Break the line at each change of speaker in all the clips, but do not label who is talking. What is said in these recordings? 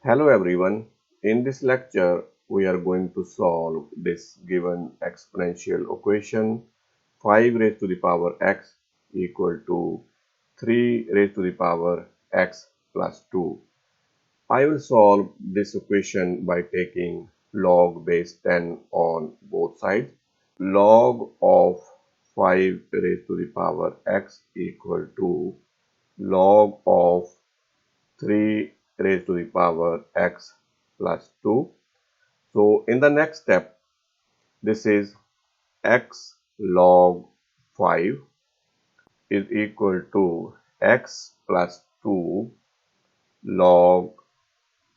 Hello everyone. In this lecture, we are going to solve this given exponential equation 5 raised to the power x equal to 3 raised to the power x plus 2. I will solve this equation by taking log base 10 on both sides. Log of 5 raised to the power x equal to log of 3 raised to the power x plus 2. So in the next step, this is x log 5 is equal to x plus 2 log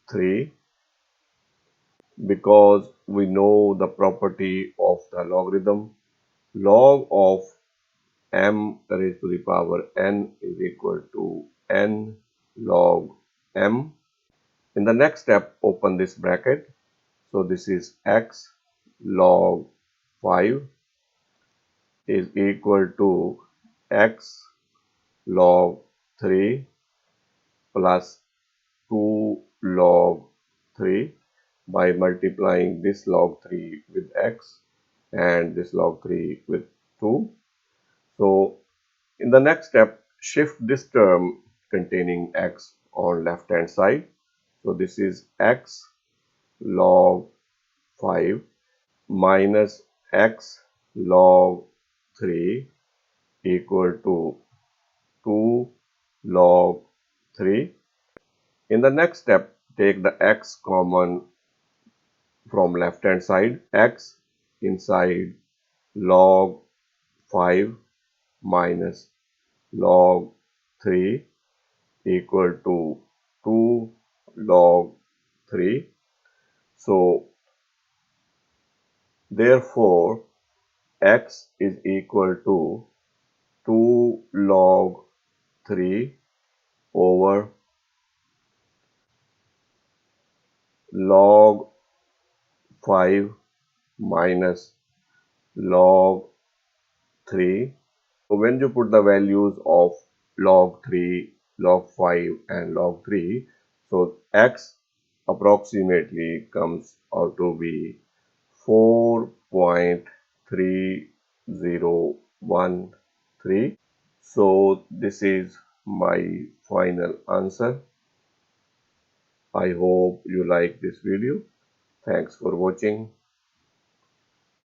3, because we know the property of the logarithm. Log of m raised to the power n is equal to n log m. In the next step, open this bracket. So this is x log 5 is equal to x log 3 plus 2 log 3 by multiplying this log 3 with x and this log 3 with 2. So in the next step, shift this term containing x on left hand side. So this is x log 5 minus x log 3 equal to 2 log 3. In the next step, take the x common from left hand side. X inside log 5 minus log 3 equal to 2 log 3. So therefore x is equal to 2 log 3 over log 5 minus log 3. So when you put the values of log 3, log 5 and log 3, so x approximately comes out to be 4.3013. So this is my final answer. I hope you like this video. Thanks for watching.